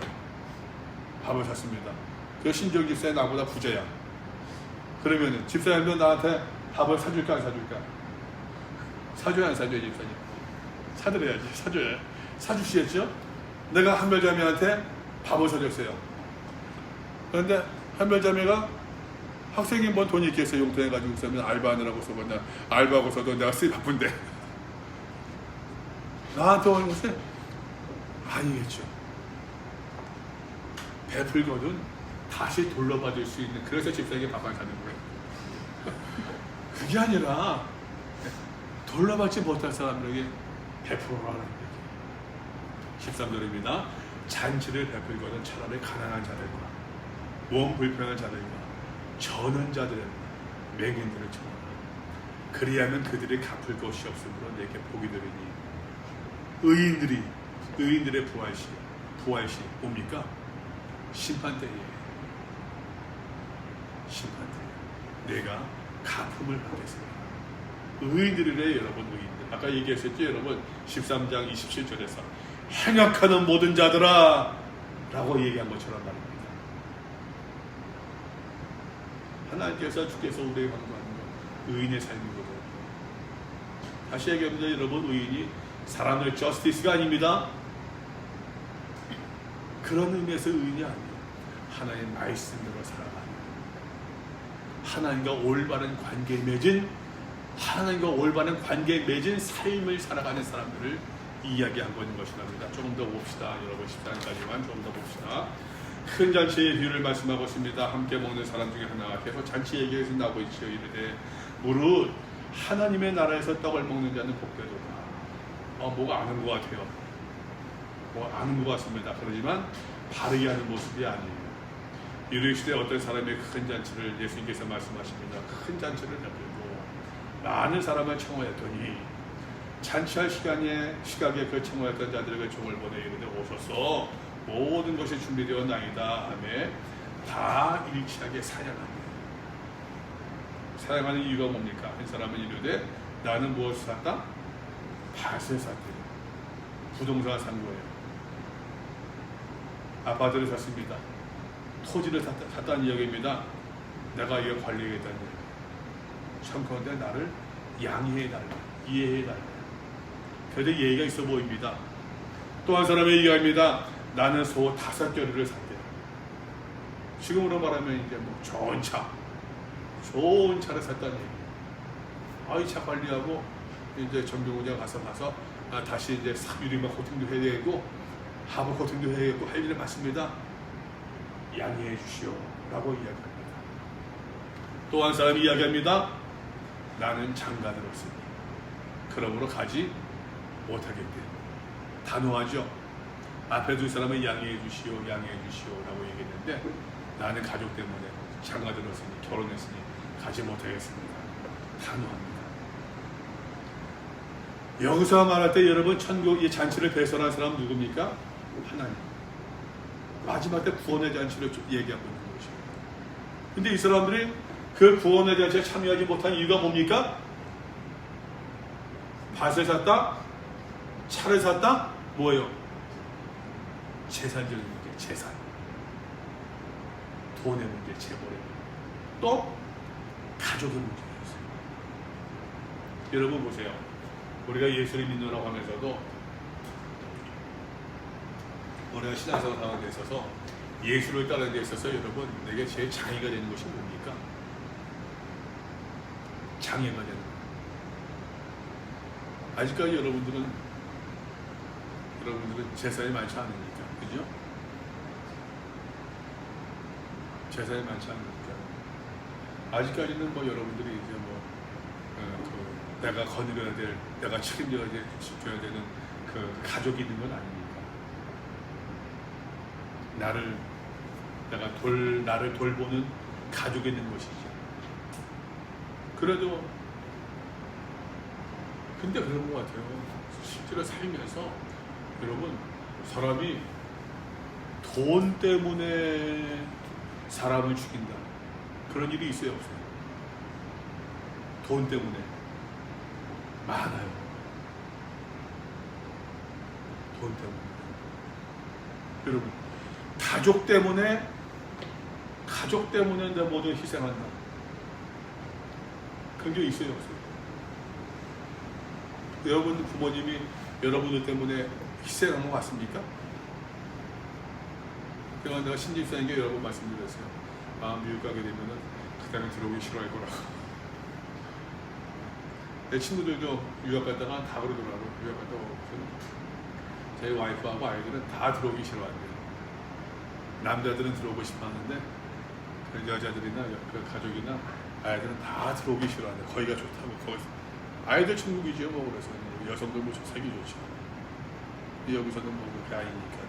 밥을 샀습니다. 그 신지영 집사님 나보다 부자야. 그러면 집사님도 나한테 밥을 사줄까 안 사줄까? 사줘야 안 사줘야 집사님? 사드려야지. 사줘야. 사주시겠죠? 내가 한별자매한테 밥을 사줬어요. 그런데 한별자매가 학생이 뭔 돈이 있겠어요. 용돈해가지고 있으면 알바하느라고 써봤나. 알바하고서도 내가 쓰기 바쁜데 나한테 오는 것은 아니겠죠. 베풀거든 다시 돌려받을 수 있는, 그래서 집사에게 밥을 사는 거예요. 그게 아니라 돌려받지 못할 사람들에게 베풀어라는 얘기. 13절입니다. 잔치를 베풀거든 차라리 가난한 자들과 몸 불편한 자들과 저는 자들의 맹인들을 청하라. 그리하면 그들이 갚을 것이 없으므로 내게 복이 되리니 의인들의 부활시 뭡니까? 심판때에 내가 갚음을 받겠습니다. 의인들이래 여러분. 의인들 아까 얘기했었죠 여러분. 13장 27절에서 행악하는 모든 자들아 라고 얘기한 것처럼 말입니다. 하나님께서 주께서 우리에게 강조하는 것 의인의 삶이거든요. 다시 얘기합니다 여러분. 의인이 사람의 저스티스가 아닙니다. 그런 의미에서 의인이 아니에요. 하나님의 말씀대로 살아가는, 하나님과 올바른 관계 맺은 삶을 살아가는 사람들을 이야기하고 있는 것이랍니다. 조금 더 봅시다 여러분. 14장까지만 조금 더 봅시다. 큰 잔치의 비유를 말씀하고 있습니다. 함께 먹는 사람 중에 하나가 계속 잔치 얘기에서 나오고 있죠. 이르되 무릇 하나님의 나라에서 떡을 먹는 자는 복되도다. 뭐가 아는 것 같아요. 뭐 아는 것 같습니다. 그러지만 바르게 하는 모습이 아니에요. 이르시되 어떤 사람의 큰 잔치를 예수님께서 말씀하십니다. 큰 잔치를 베풀고 많은 사람을 청하였더니 잔치할 시각에 그 청하였던 자들에게 종을 보내 이르되 오소서 모든 것이 준비되었나이다 하며 다 일치하게 사양하는 이유가 뭡니까? 한 사람은 이르되 나는 무엇을 샀다? 밭을 샀대요. 부동산을 산 거예요. 아파트를 샀습니다. 토지를 샀다는 이야기입니다. 내가 이거 관리하겠다는 거예요. 참 그런데 나를 양해해달라, 이해해달라. 그런데 예의가 있어 보입니다. 또 한 사람의 얘기합니다. 나는 소 5겨리를 샀대요. 지금으로 말하면 이제 뭐 좋은 차를 샀다는 얘기예요. 이 차 관리하고 이제 정비공장 가서 다시 이제 유리막 코팅도 해야 되고 하부 코팅도 해야 되고 할 일이 많습니다. 양해해 주시오 라고 이야기합니다. 또 한 사람이 이야기합니다. 나는 장가들었으니 그러므로 가지 못하겠대. 단호하죠. 앞에 두 사람은 양해해 주시오 라고 얘기했는데 나는 가족 때문에 장가들었으니 결혼했으니 가지 못하겠습니다. 단호합니다. 여기서 말할 때 여러분 천국 이 잔치를 배설한 사람 누굽니까? 하나님. 마지막 때 구원의 잔치를 얘기하고 있는 것이에요. 근데 이 사람들이 그 구원의 잔치에 참여하지 못한 이유가 뭡니까? 밭을 샀다? 차를 샀다? 뭐예요? 재산적인 문제, 재산. 돈의 문제, 재벌의 문제. 또 가족의 문제였어요. 여러분 보세요. 우리가 예수를 믿는다고 하면서도 우리가 신앙생활 상황에 있어서 예수를 따르는 데 있어서 여러분 내게 제일 장애가 되는 것이 뭡니까? 장애가 되는 거예요. 아직까지 여러분들은 재산이 많지 않으니까, 그죠? 재산이 많지 않으니까 아직까지는 뭐 여러분들이 이제 내가 거느려야 될, 내가 책임져야 되는 그 가족이 있는 건 아닙니까? 나를 돌보는 가족이 있는 것이죠. 그래도 근데 그런 것 같아요. 실제로 살면서 여러분 사람이 돈 때문에 사람을 죽인다. 그런 일이 있어요, 없어요? 돈 때문에 많아요. 돈 때문에. 여러분, 가족 때문에 내 모든 희생한다. 그런 게 있어요, 없어요? 여러분 부모님이 여러분들 때문에 희생한 거 맞습니까? 그러나 내가 신집사님께 여러 번 말씀드렸어요. 미국 가게 되면은 그 다음에 들어오기 싫어할 거라고. 내 친구들도 유학 갔다가 다 그러더라고. 유학 갔다 오고 제 와이프하고 아이들은 다 들어오기 싫어한대요. 남자들은 들어오고 싶어 하는데 여자들이나 그 가족이나 아이들은 다 들어오기 싫어한대. 거기가 좋다고. 거기서 아이들 천국이죠. 뭐 그래서 여성들 뭐 살기 좋죠. 여기서는 뭐 그렇게 아니니까.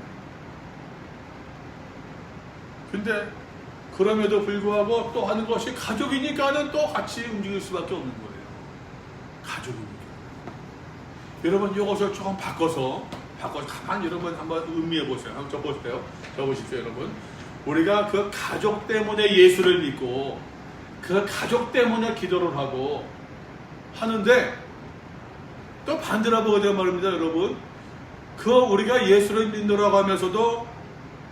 근데 그럼에도 불구하고 또 하는 것이 가족이니까는 또 같이 움직일 수밖에 없는 거예요. 가족이니까. 여러분 이것을 조금 바꿔서 가만히 여러분 한번 음미해 보세요. 한번 적어보세요. 적으십시오, 여러분. 우리가 그 가족 때문에 예수를 믿고 그 가족 때문에 기도를 하고 하는데 또 반대로 보게 되면 말입니다, 여러분. 그 우리가 예수를 믿노라고 하면서도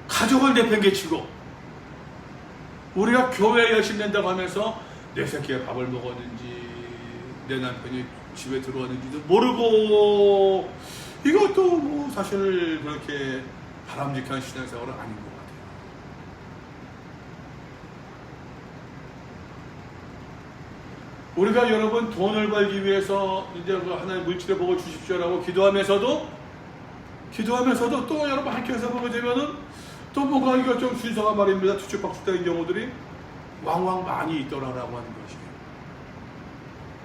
가족을 내팽개치고 우리가 교회에 열심히 낸다고 하면서 내 새끼가 밥을 먹었는지 내 남편이 집에 들어왔는지도 모르고 이것도 뭐 사실 그렇게 바람직한 신앙생활은 아닌 것 같아요. 우리가 여러분 돈을 벌기 위해서 이제 하나님 물질의 복을 주십시오라고 기도하면서도 또 여러분 학교에서 보게 되면은 또 뭔가 이거 좀 순서가 말입니다. 뒤죽박죽되는 경우들이 왕왕 많이 있더라라고 하는 것이에요.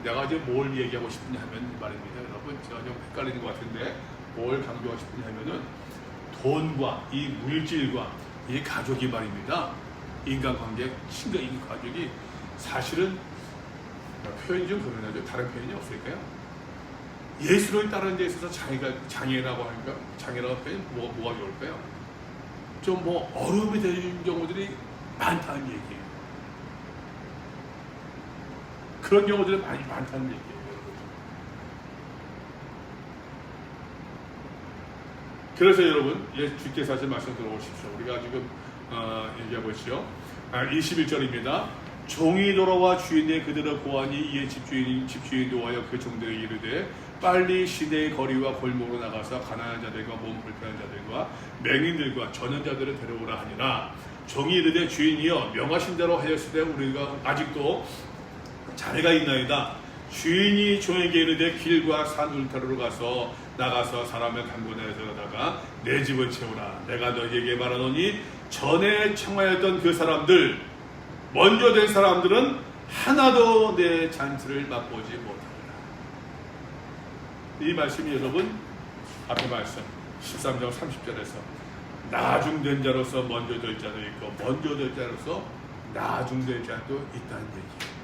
내가 이제 뭘 얘기하고 싶으냐 하면 말입니다. 여러분 제가 좀 헷갈리는 것 같은데 뭘 강조하고 싶으냐 하면은 돈과 이 물질과 이 가족이 말입니다. 인간관계, 친구 이 가족이 사실은 표현이 좀 그러나요? 다른 표현이 없을까요? 예수를 따르는 데 있어서 장애라고 하니까 장애라고 표현이 뭐가 좋을까요? 좀 뭐 어려움이 되는 경우들이 많다는 얘기예요. 그런 경우들이 많이 많다는 얘기예요. 그래서 여러분, 주께서 하신 말씀 들어보십시오. 우리가 지금 얘기하고 있죠. 21절입니다. 종이 돌아와 주인의 그들을 고하니 이에 집주인이 노하여 그 종들에게 이르되 빨리 시내의 거리와 골목으로 나가서 가난한 자들과 몸 불편한 자들과 맹인들과 전원자들을 데려오라 하니라. 종이 이르되 주인이여 명하신 대로 하였으되 우리가 아직도 자네가 있나이다. 주인이 종에게 이르되 길과 산 울타리로 나가서 사람을 강권하여다가 내 집을 채우라. 내가 너희에게 말하노니 전에 청하였던 그 사람들 먼저 된 사람들은 하나도 내 잔치를 맛보지 못하리라. 이 말씀이 여러분 앞에 말씀 13장 30절에서 나중된 자로서 먼저 될 자도 있고 먼저 될 자로서 나중된 자도 있다는 얘기예요.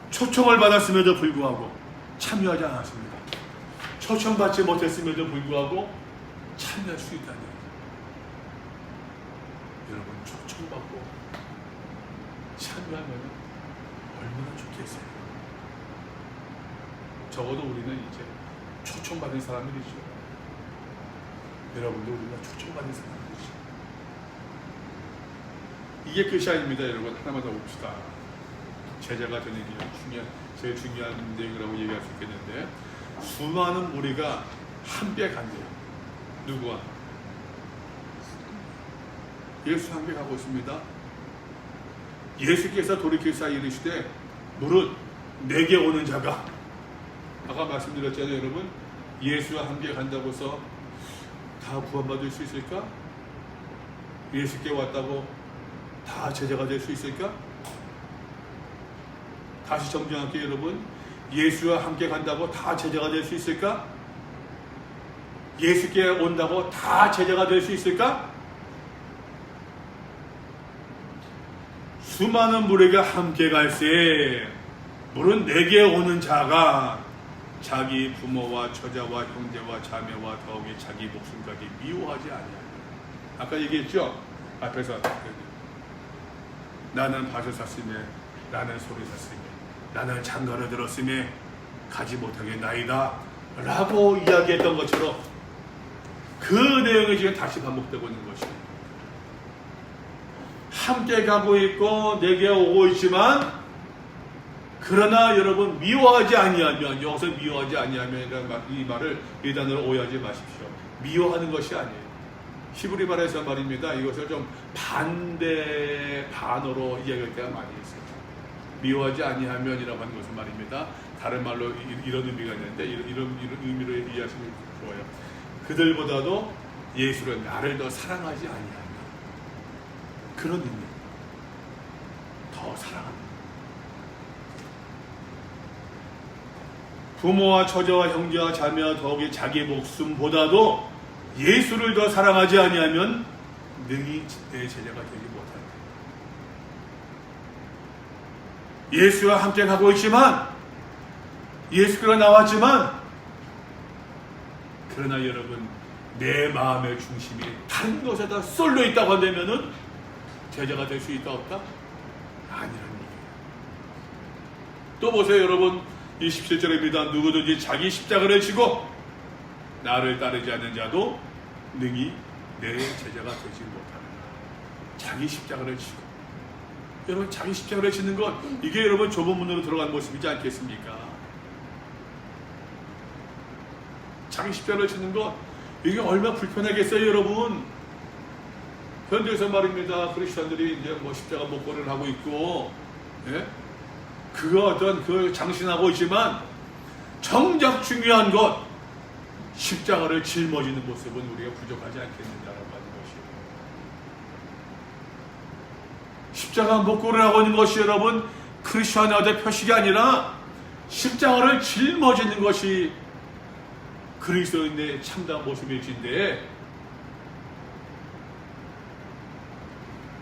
초청을 받았음에도 불구하고 참여하지 않았습니다. 초청받지 못했음에도 불구하고 참여할 수 있다는 얘기예요. 여러분 초청받고 참여하면 얼마나 좋겠어요. 적어도 우리는 이제 초청받은 사람들이죠. 여러분도 우리가 초청받은 사람들이죠. 이게 끝이 아닙니다. 여러분 하나만 더 봅시다. 제자가 되는 게 제일 중요한 내용이라고 얘기할 수 있겠는데 수많은 무리가 함께 간대요. 누구와? 예수 함께 가고 있습니다. 예수께서 돌이킬사 이르시되 무릇 내게 오는 자가 아까 말씀드렸잖아요. 여러분 예수와 함께 간다고 해서 다 구원받을 수 있을까? 예수께 왔다고 다 제자가 될 수 있을까? 다시 정정할게요. 여러분 예수와 함께 간다고 다 제자가 될 수 있을까? 예수께 온다고 다 제자가 될 수 있을까? 수많은 무리가 함께 갈새 물은 내게 오는 자가 자기 부모와 처자와 형제와 자매와 더욱이 자기 목숨까지 미워하지 아니하리라. 아까 얘기했죠? 앞에서 나는 밭을 샀으며 나는 소를 샀으며 나는 장가를 들었으며 가지 못하게 나이다 라고 이야기했던 것처럼 그 내용이 지금 다시 반복되고 있는 것이에요. 함께 가고 있고 내게 오고 있지만 그러나 여러분 미워하지 아니하면, 여기서 미워하지 아니하면 이 말을 이 단어로 오해하지 마십시오. 미워하는 것이 아니에요. 히브리 말에서 말입니다. 이것을 좀 반대 반어로 이야기할 때가 많이 있어요. 미워하지 아니하면이라고 하는 것은 말입니다. 다른 말로 이런 의미가 있는데 이런 의미로 이해하시면 좋아요. 그들보다도 예수를 나를 더 사랑하지 아니하면, 그런 의미. 더 사랑합니다. 부모와 처자와 형제와 자매와 더욱이 자기 목숨보다도 예수를 더 사랑하지 아니하면 능히 내 제자가 되지 못한다. 예수와 함께 가고 있지만, 예수가 나왔지만, 그러나 여러분 내 마음의 중심이 다른 것에다 쏠려 있다고 한다면은 제자가 될 수 있다 없다? 아니라는 얘기예요. 또 보세요 여러분, 27절입니다. 누구든지 자기 십자가를 지고 나를 따르지 않는 자도 능히 내 제자가 되지 못하느라. 자기 십자가를 지고, 여러분 자기 십자가를 지는 것, 이게 여러분 좁은 문으로 들어간 모습이지 않겠습니까? 자기 십자가를 지는 것, 이게 얼마나 불편하겠어요 여러분. 현대에서 말입니다. 크리스천들이 이제 뭐 십자가 목걸이를 하고 있고, 예? 그거 어떤 그 장신하고 있지만 정작 중요한 것, 십자가를 짊어지는 모습은 우리가 부족하지 않겠느냐라고 하는 것이에요. 십자가 목걸이를 하고 있는 것이 여러분 크리스천의 표식이 아니라 십자가를 짊어지는 것이 그리스도인의 참다운 모습일진데,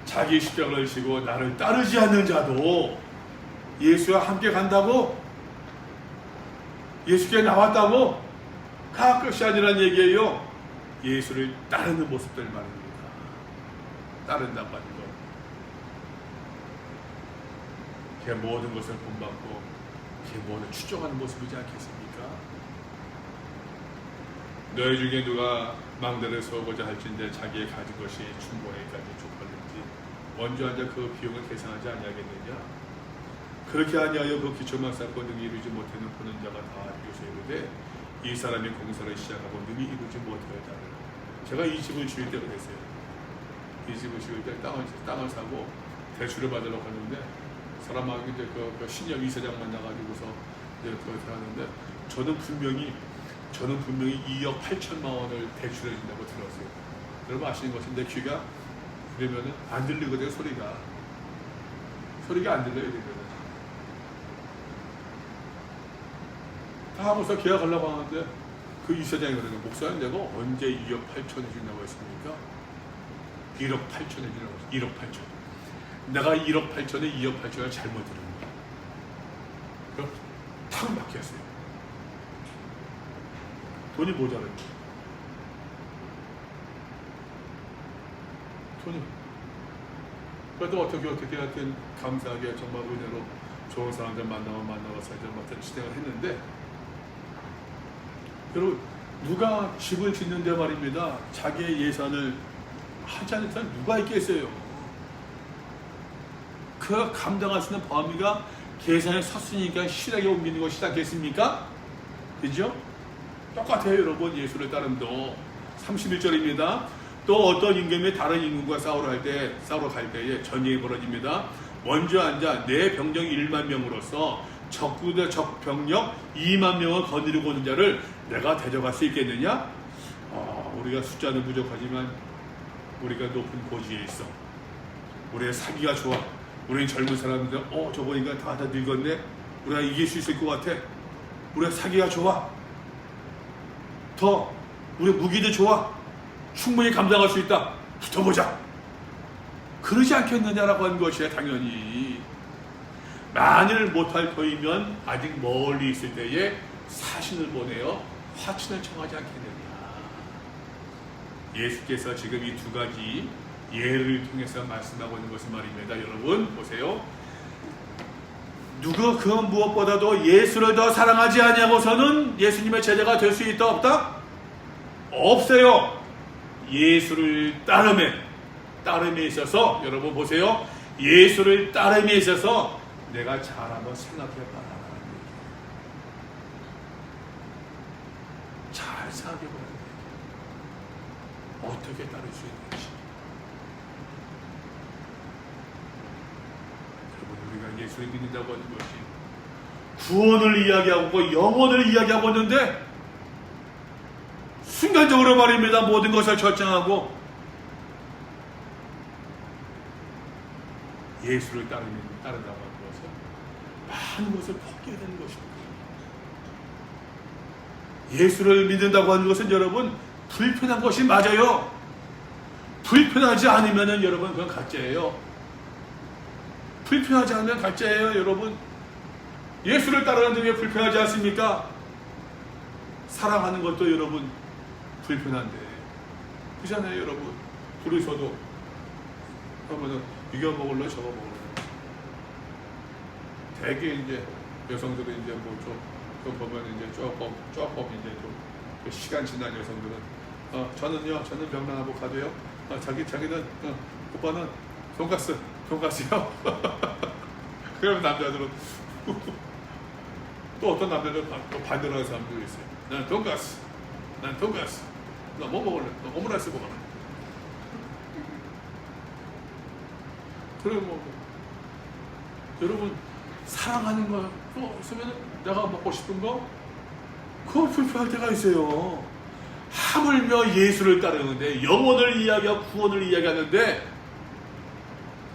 자기 십자가를 지고 나를 따르지 않는 자도 예수와 함께 간다고, 예수께 나왔다고 가 끝이 아니란 얘기예요. 예수를 따르는 모습들 말입니다. 따른다고 하는 것. 그 모든 것을 본받고 그 모든 추종하는 모습이지 않겠습니까? 너희 중에 누가 망대를 세우고자 할진대 자기의 가진 것이 충분히까지 족할는지 먼저 앉아 그 비용을 계산하지 아니하겠느냐? 그렇게 아니하여 그 기초만 쌓고 능히 이루지 못하는 보는 자가 다 이것을 이루되 이 사람이 공사를 시작하고 능히 이루지 못하였다는. 제가 이 집을 지을 때가 됐어요. 이 집을 지을 때 땅을 사고 대출을 받으려고 하는데 사람하고 이제 그 신협 이사장 만나가지고서 이제 그렇게 하는데 저는 분명히 2억 8천만 원을 대출해 준다고 들었어요. 여러분 아시는 것은 내 귀가 그러면은 안 들리거든요. 소리가 안 들려요. 이러면은 다 하고서 계약하려고 하는데 그 이사장이 그러는 거예요. 목사님 내가 언제 2억 8천 해준다고 했습니까? 1억 8천 해준다고 했어요. 1억 8천. 내가 1억 8천에 2억 8천을 잘못 들은 거야. 그럼 탁 막혔어요. 돈이 모자라요. 돈이. 그래도 어떻게 하여튼 감사하게 정말 은혜로 좋은 사람들 만나서 이제 진행을 했는데, 여러분 누가 집을 짓는데 말입니다. 자기의 예산을 하지 않는 사람 누가 있겠어요? 그 감당할 수 있는 범위가 계산에 섰으니까 실하게 옮기는 것이지 않겠습니까? 그죠? 똑같아요 여러분. 예수를 따름도 31절입니다. 또 어떤 임금이 다른 임금과 싸우러 갈 때에 전쟁이 벌어집니다. 먼저 앉아 내 병력 1만 명으로서 적군의 적병력 2만 명을 거느리고 오는 자를 내가 대적할 수 있겠느냐? 우리가 숫자는 부족하지만 우리가 높은 고지에 있어. 우리의 사기가 좋아. 우리는 젊은 사람들 저거 인간 다 늙었네. 우리가 이길 수 있을 것 같아. 우리가 사기가 좋아. 더 우리 무기도 좋아. 충분히 감당할 수 있다. 붙어보자. 그러지 않겠느냐라고 하는 것이야. 당연히 만일 못할 터이면 아직 멀리 있을 때에 사신을 보내어 화친을 청하지 않겠느냐. 예수께서 지금 이 두 가지 예를 통해서 말씀하고 있는 것은 말입니다. 여러분 보세요. 누구 그 무엇보다도 예수를 더 사랑하지 아니하고서는 예수님의 제자가 될 수 있다 없다? 없어요. 예수를 따름에 있어서 여러분 보세요. 예수를 따름에 있어서 내가 잘 한번 생각해봐라. 잘 생각해봐야 돼. 어떻게 따를 수 있는지. 여러분, 우리가 예수를 믿는다고 하는 것이 구원을 이야기하고 영혼을 이야기하고 있는데 순간적으로 말입니다. 모든 것을 결정하고 예수를 따른다고 하는 것은 많은 것을 포기해야 되는 것입니다. 예수를 믿는다고 하는 것은 여러분 불편한 것이 맞아요. 불편하지 않으면 여러분 그건 가짜예요. 불편하지 않으면 가짜예요. 여러분 예수를 따르는데 왜 불편하지 않습니까? 사랑하는 것도 여러분 불편한데 그렇잖아요. 여러분 둘이서도 그러면은 이거 먹을래 저거 먹을래 되게 이제 여성들은 이제 좀 보면 이제 조금 이제 좀 시간 지난 여성들은 저는 명란 아보카도요. 자기는 오빠는 돈가스요. 그러면 남자들은 또 어떤 남자들은 또 반대로 하는 사람도 있어요. 난 돈가스. 너 뭐 먹을래? 너 오므라이스 먹어라. 그래 여러분 사랑하는 거 또 있으면 내가 먹고 싶은 거 그거 불편할 때가 있어요. 하물며 예수를 따르는데 영혼을 이야기하고 구원을 이야기하는데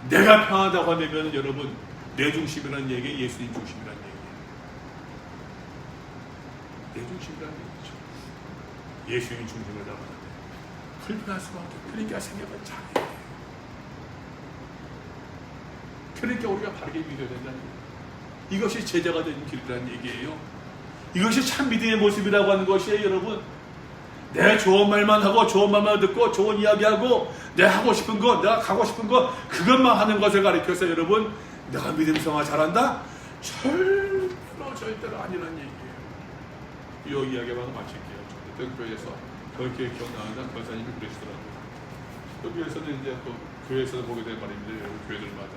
내가 편하다고 하면 여러분 내 중심이라는 얘기, 예수님 중심이라는 얘기예요. 내 중심이라는 얘기죠. 예수님 중심을 나가는데 불편할 수밖에 없어요. 그러니까 생각을 잘해야 돼요. 그러니까 우리가 바르게 믿어야 된다는 거예요. 이것이 제자가 되는 길이라는 얘기예요. 이것이 참 믿음의 모습이라고 하는 것이에요. 여러분 내 좋은 말만 하고 좋은 말만 듣고 좋은 이야기하고 내가 하고 싶은 거 내가 가고 싶은 거 그것만 하는 것을 가리켜서 여러분 내가 믿음 생활 잘한다? 절대로 아니라는 얘기예요. 이 이야기만 마칠게요. 어떤 교회에서 그렇게 기억나는 권사님이 그러시더라고요. 또 교회에서는 이제 또 교회에서 보게 된 말입니다. 교회들마다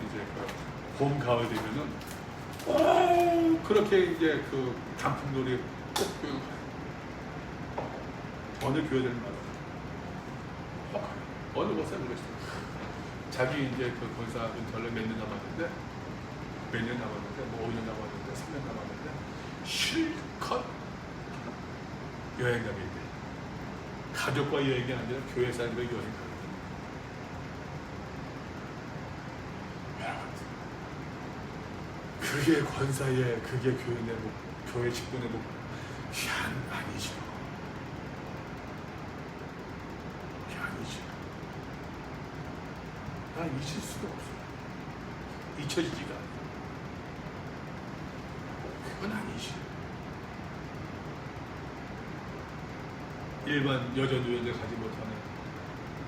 이제 봄 가을 되면은 그렇게 이제 그 단풍놀이 꼭 교육해요. 어느 교회들마다 어느 곳에 모르겠어요. 자기 이제 그 권사 은퇴를 몇 년 남았는데 뭐 5년 남았는데 3년 남았는데 실컷 여행 가게 돼. 가족과 여행이 아니라 교회 사람과 여행 가게 돼. 그게 권사의 그게 교회 교회 직분의 목 아니죠. 잊을 수가 없어요. 잊혀지지가 않아요. 그건 아니지. 일반 여전유연에 가지 못하는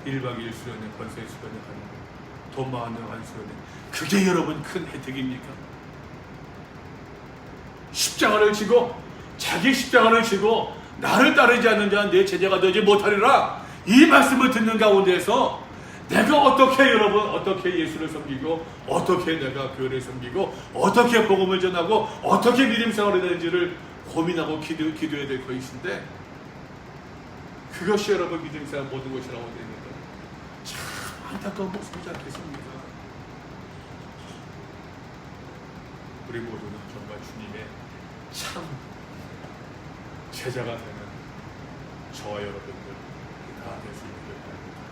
1박 2일 수련회, 권사의 수련회 가는 거, 돈 많은 한 수련회, 그게 여러분 큰 혜택입니까? 십자가를 지고 자기 십자가를 지고 나를 따르지 않는 자는 내 제자가 되지 못하리라. 이 말씀을 듣는 가운데서 내가 어떻게 여러분 어떻게 예수를 섬기고 어떻게 내가 교회를 섬기고 어떻게 복음을 전하고 어떻게 믿음 생활을 되는지를 고민하고 기도해야 될 것인데 그것이 여러분 믿음 생활 모든 것이라고 됩니다. 참 안타까운 모습이지 않겠습니까? 우리 모두는 정말 주님의 참 제자가 되는 저와 여러분들 다 될 수 있기를 바랍니다.